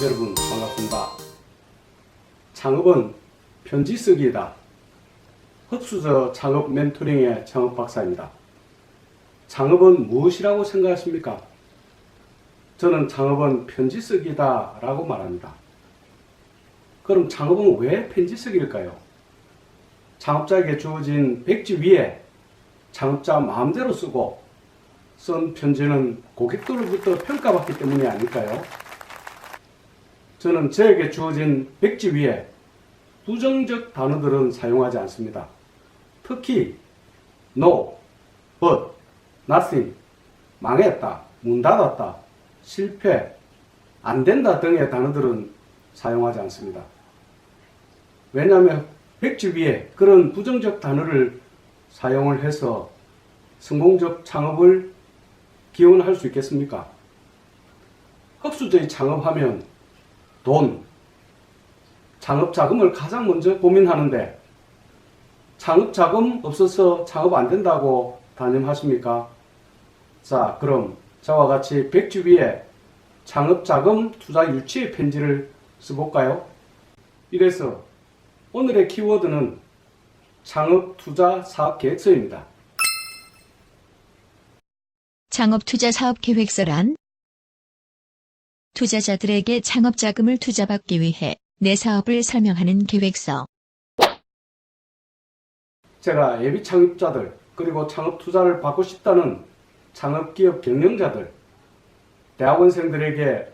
여러분 반갑습니다. 창업은 편지 쓰기이다. 흑수저 창업 멘토링의 창업 박사입니다. 창업은 무엇이라고 생각하십니까? 저는 창업은 편지 쓰기다 라고 말합니다. 그럼 창업은 왜 편지 쓰기일까요? 창업자에게 주어진 백지 위에 창업자 마음대로 쓰고 쓴 편지는 고객들로부터 평가받기 때문이 아닐까요? 저는 저에게 주어진 백지 위에 부정적 단어들은 사용하지 않습니다. 특히 no, but, nothing, 망했다, 문 닫았다, 실패, 안 된다 등의 단어들은 사용하지 않습니다. 왜냐하면 백지 위에 그런 부정적 단어를 사용을 해서 성공적 창업을 기원할 수 있겠습니까? 흑수저의 창업하면 돈, 창업 자금을 가장 먼저 고민하는데 창업 자금 없어서 창업 안 된다고 단념하십니까? 자, 그럼 저와 같이 백지 위에 창업 자금 투자 유치의 편지를 써볼까요? 이래서 오늘의 키워드는 창업 투자 사업 계획서입니다. 창업 투자 사업 계획서란 투자자들에게 창업 자금을 투자받기 위해 내 사업을 설명하는 계획서. 제가 예비 창업자들 그리고 창업 투자를 받고 싶다는 창업기업 경영자들, 대학원생들에게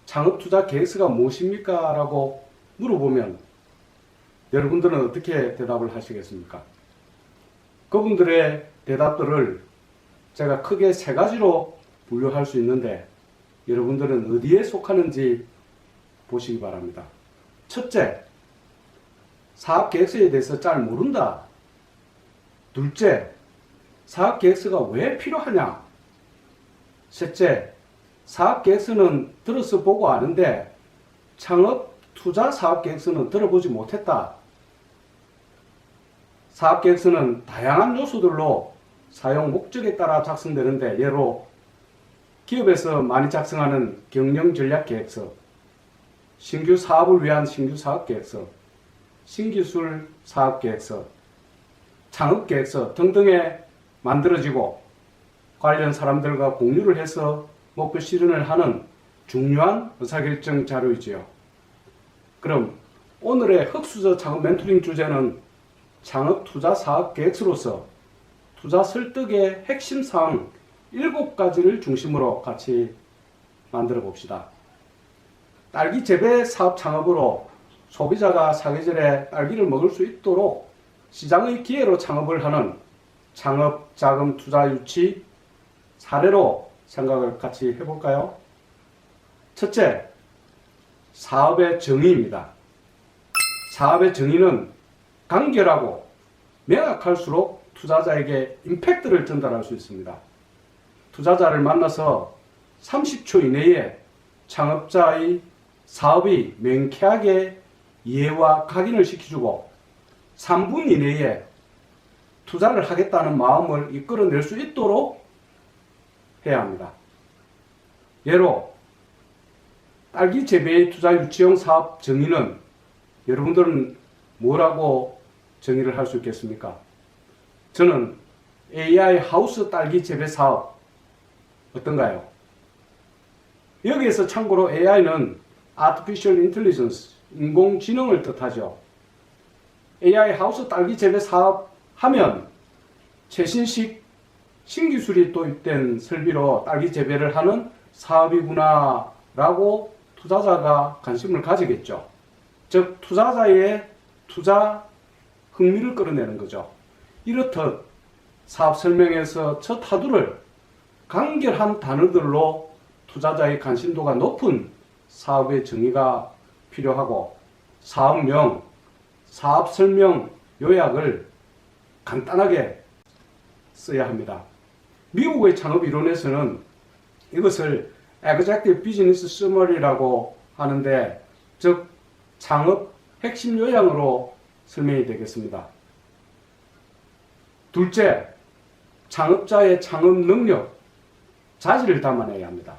창업 투자 계획서가 무엇입니까? 라고 물어보면 여러분들은 어떻게 대답을 하시겠습니까? 그분들의 대답들을 제가 크게 세 가지로 분류할 수 있는데 여러분들은 어디에 속하는지 보시기 바랍니다. 첫째, 사업계획서에 대해서 잘 모른다. 둘째, 사업계획서가 왜 필요하냐. 셋째, 사업계획서는 들어서 보고 아는데 창업 투자 사업계획서는 들어보지 못했다. 사업계획서는 다양한 요소들로 사용 목적에 따라 작성되는데 예로 기업에서 많이 작성하는 경영전략계획서, 신규 사업을 위한 신규 사업계획서, 신기술 사업계획서, 창업계획서 등등에 만들어지고 관련 사람들과 공유를 해서 목표 실현을 하는 중요한 의사결정 자료이지요. 그럼 오늘의 흑수저 창업 멘토링 주제는 창업 투자 사업 계획서로서 투자 설득의 핵심 사항 7가지를 중심으로 같이 만들어 봅시다. 딸기 재배 사업 창업으로 소비자가 사계절에 딸기를 먹을 수 있도록 시장의 기회로 창업을 하는 창업 자금 투자 유치 사례로 생각을 같이 해볼까요? 첫째, 사업의 정의입니다. 사업의 정의는 간결하고 명확할수록 투자자에게 임팩트를 전달할 수 있습니다. 투자자를 만나서 30초 이내에 창업자의 사업이 명쾌하게 이해와 각인을 시켜주고 3분 이내에 투자를 하겠다는 마음을 이끌어낼 수 있도록 해야 합니다. 예로 딸기 재배의 투자 유치형 사업 정의는 여러분들은 뭐라고 정의를 할 수 있겠습니까? 저는 AI 하우스 딸기 재배 사업 어떤가요? 여기에서 참고로 AI는 Artificial Intelligence, 인공지능을 뜻하죠. AI 하우스 딸기 재배 사업 하면 최신식 신기술이 도입된 설비로 딸기 재배를 하는 사업이구나 라고 투자자가 관심을 가지겠죠. 즉 투자자의 투자 흥미를 끌어내는 거죠. 이렇듯 사업 설명에서 첫 하두를 간결한 단어들로 투자자의 관심도가 높은 사업의 정의가 필요하고 사업명, 사업 설명 요약을 간단하게 써야 합니다. 미국의 창업 이론에서는 이것을 Executive Business Summary라고 하는데 즉 창업 핵심 요약으로 설명이 되겠습니다. 둘째, 창업자의 창업 능력, 자질을 담아내야 합니다.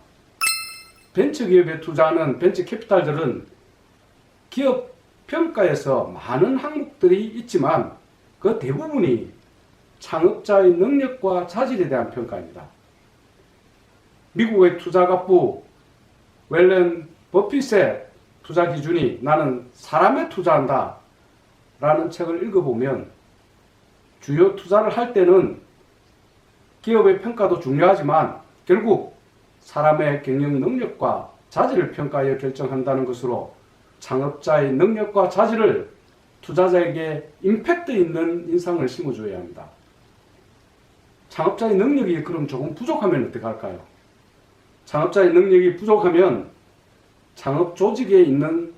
벤처기업에 투자하는 벤처캐피탈들은 기업 평가에서 많은 항목들이 있지만 그 대부분이 창업자의 능력과 자질에 대한 평가입니다. 미국의 투자갑부 웰런 버핏의 투자 기준이 나는 사람에 투자한다 라는 책을 읽어보면 주요 투자를 할 때는 기업의 평가도 중요하지만 결국 사람의 경영 능력과 자질을 평가하여 결정한다는 것으로 창업자의 능력과 자질을 투자자에게 임팩트 있는 인상을 심어줘야 합니다. 창업자의 능력이 그럼 조금 부족하면 어떻게 할까요? 창업자의 능력이 부족하면 창업 조직에 있는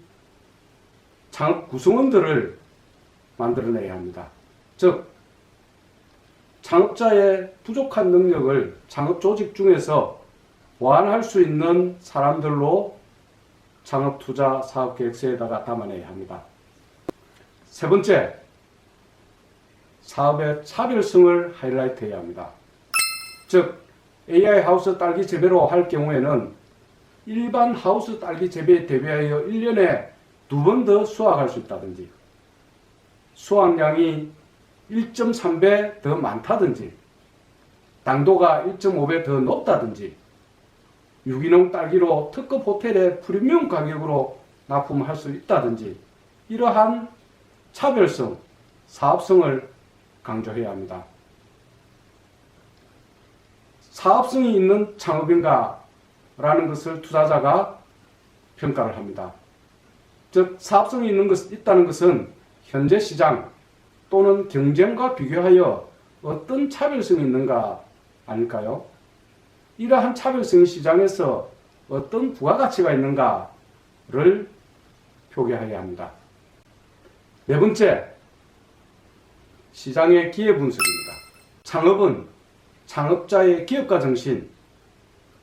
창업 구성원들을 만들어내야 합니다. 즉, 창업자의 부족한 능력을 창업 조직 중에서 보완할 수 있는 사람들로 창업 투자 사업 계획서에다가 담아내야 합니다. 세 번째, 사업의 차별성을 하이라이트해야 합니다. 즉, AI 하우스 딸기 재배로 할 경우에는 일반 하우스 딸기 재배에 대비하여 1년에 2번 더 수확할 수 있다든지, 수확량이 1.3배 더 많다든지, 당도가 1.5배 더 높다든지, 유기농 딸기로 특급 호텔에 프리미엄 가격으로 납품할 수 있다든지, 이러한 차별성, 사업성을 강조해야 합니다. 사업성이 있는 창업인가 라는 것을 투자자가 평가를 합니다. 즉, 사업성이 있다는 것은 현재 시장 또는 경쟁과 비교하여 어떤 차별성이 있는가 아닐까요? 이러한 차별성이 시장에서 어떤 부가가치가 있는가를 표기해야 합니다. 네 번째, 시장의 기회 분석입니다. 창업은 창업자의 기업가 정신,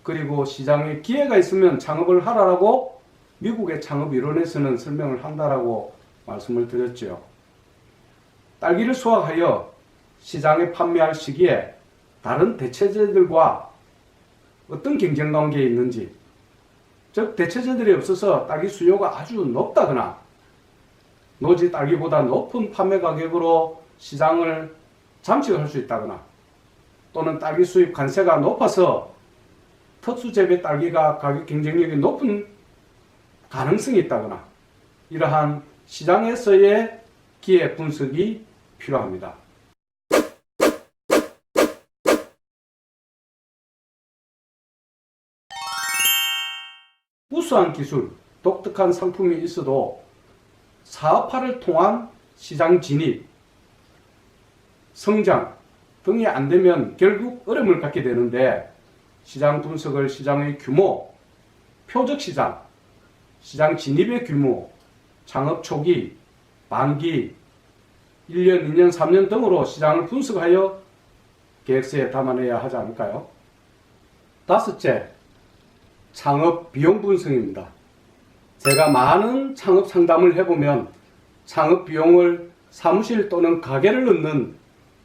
그리고 시장에 기회가 있으면 창업을 하라라고 미국의 창업이론에서는 설명을 한다라고 말씀을 드렸죠. 딸기를 수확하여 시장에 판매할 시기에 다른 대체재들과 어떤 경쟁 관계에 있는지, 즉 대체재들이 없어서 딸기 수요가 아주 높다거나 노지 딸기보다 높은 판매 가격으로 시장을 잠식할 수 있다거나, 또는 딸기 수입 관세가 높아서 특수재배 딸기가 가격 경쟁력이 높은 가능성이 있다거나, 이러한 시장에서의 기회 분석이 필요합니다. 우수한 기술, 독특한 상품이 있어도 사업화를 통한 시장 진입, 성장 등이 안 되면 결국 어려움을 갖게 되는데, 시장 분석을 시장의 규모, 표적 시장, 시장 진입의 규모, 창업 초기, 만기, 1년, 2년, 3년 등으로 시장을 분석하여 계획서에 담아내야 하지 않을까요? 다섯째, 창업 비용 분석입니다. 제가 많은 창업 상담을 해보면 창업 비용을 사무실 또는 가게를 넣는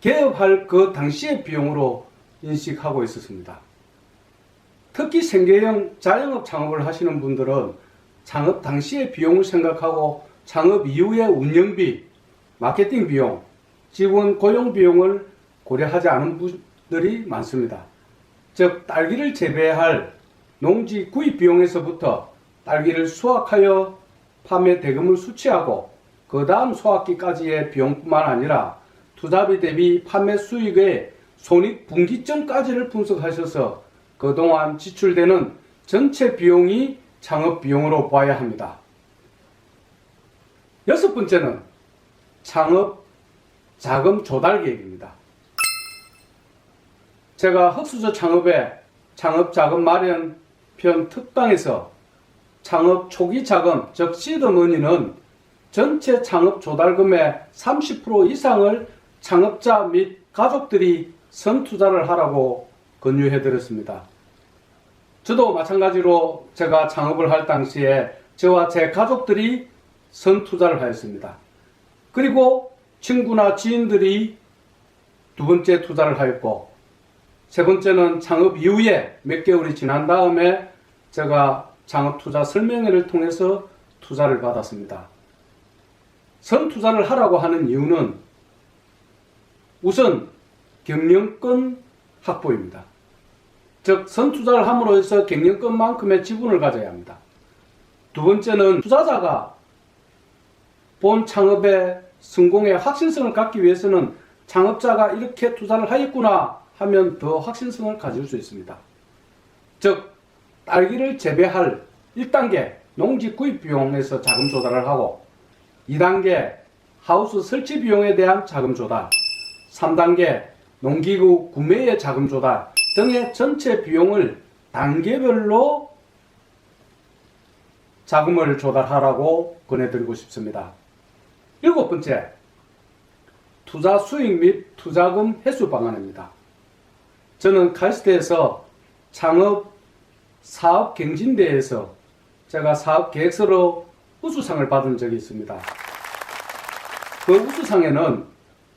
개업할 그 당시의 비용으로 인식하고 있었습니다. 특히 생계형 자영업 창업을 하시는 분들은 창업 당시의 비용을 생각하고 창업 이후의 운영비, 마케팅 비용, 직원 고용 비용을 고려하지 않은 분들이 많습니다. 즉, 딸기를 재배할 농지 구입 비용에서부터 딸기를 수확하여 판매 대금을 수취하고 그 다음 수확기까지의 비용뿐만 아니라 투자비 대비 판매 수익의 손익분기점까지를 분석하셔서 그동안 지출되는 전체 비용이 창업 비용으로 봐야 합니다. 여섯 번째는 창업 자금 조달 계획입니다. 제가 흑수저 창업의 창업 자금 마련 편 특강에서 창업 초기 자금, 즉 시드머니는 전체 창업 조달금의 30% 이상을 창업자 및 가족들이 선투자를 하라고 권유해 드렸습니다. 저도 마찬가지로 제가 창업을 할 당시에 저와 제 가족들이 선투자를 하였습니다. 그리고 친구나 지인들이 두 번째 투자를 하였고, 세 번째는 창업 이후에 몇 개월이 지난 다음에 제가 창업투자 설명회를 통해서 투자를 받았습니다. 선투자를 하라고 하는 이유는 우선 경영권 확보입니다. 즉 선투자를 함으로 해서 경영권만큼의 지분을 가져야 합니다. 두 번째는 투자자가 본 창업의 성공의 확신성을 갖기 위해서는 창업자가 이렇게 투자를 하였구나 하면 더 확신성을 가질 수 있습니다. 즉 딸기를 재배할 1단계 농지 구입 비용에서 자금 조달을 하고 2단계 하우스 설치 비용에 대한 자금 조달, 3단계 농기구 구매의 자금 조달 등의 전체 비용을 단계별로 자금을 조달하라고 권해드리고 싶습니다. 7번째, 투자 수익 및 투자금 회수 방안입니다. 저는 카이스트에서 창업 사업 경진대회에서 제가 사업 계획서로 우수상을 받은 적이 있습니다. 그 우수상에는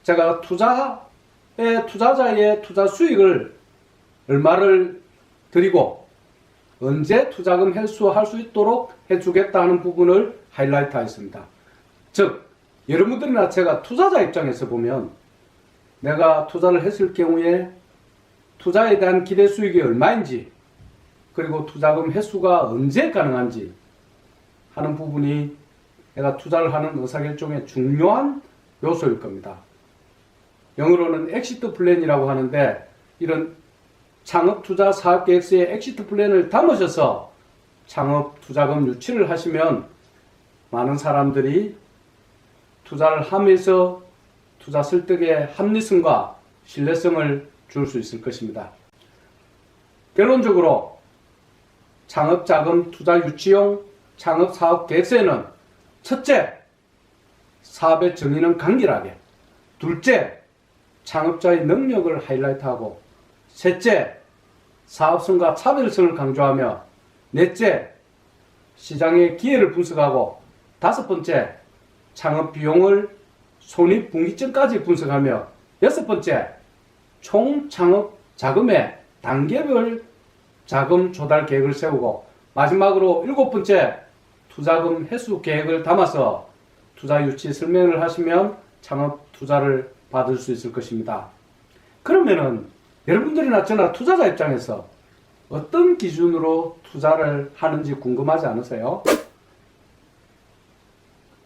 제가 투자자의 투자 수익을 얼마를 드리고 언제 투자금 회수할 수 있도록 해주겠다는 부분을 하이라이트 하였습니다. 즉 여러분들이나 제가 투자자 입장에서 보면 내가 투자를 했을 경우에 투자에 대한 기대 수익이 얼마인지 그리고 투자금 회수가 언제 가능한지 하는 부분이 내가 투자를 하는 의사결정의 중요한 요소일 겁니다. 영어로는 엑시트 플랜이라고 하는데 이런 창업투자 사업계획서에 엑시트 플랜을 담으셔서 창업투자금 유치를 하시면 많은 사람들이 투자를 하면서 투자 설득의 합리성과 신뢰성을 줄 수 있을 것입니다. 결론적으로 창업자금 투자 유치용 창업사업계획서에는 첫째, 사업의 정의는 간결하게, 둘째, 창업자의 능력을 하이라이트하고, 셋째, 사업성과 차별성을 강조하며, 넷째, 시장의 기회를 분석하고, 다섯 번째, 창업 비용을 손익분기점까지 분석하며, 여섯 번째, 총 창업 자금의 단계별 자금 조달 계획을 세우고, 마지막으로 일곱 번째, 투자금 회수 계획을 담아서 투자 유치 설명을 하시면 창업 투자를 받을 수 있을 것입니다. 그러면은 여러분들이나 저나 투자자 입장에서 어떤 기준으로 투자를 하는지 궁금하지 않으세요?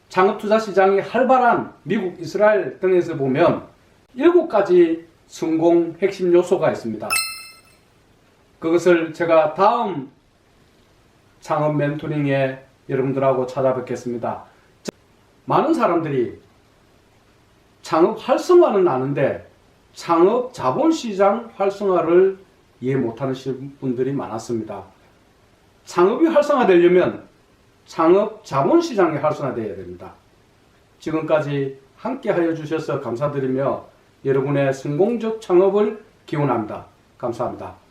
창업 투자 시장이 활발한 미국, 이스라엘 등에서 보면 7가지 성공 핵심 요소가 있습니다. 그것을 제가 다음 창업 멘토링에 여러분들하고 찾아뵙겠습니다. 많은 사람들이 창업 활성화는 아는데 창업 자본시장 활성화를 이해 못하는 분들이 많았습니다. 창업이 활성화되려면 창업 자본시장이 활성화되어야 됩니다. 지금까지 함께 하여 주셔서 감사드리며 여러분의 성공적 창업을 기원합니다. 감사합니다.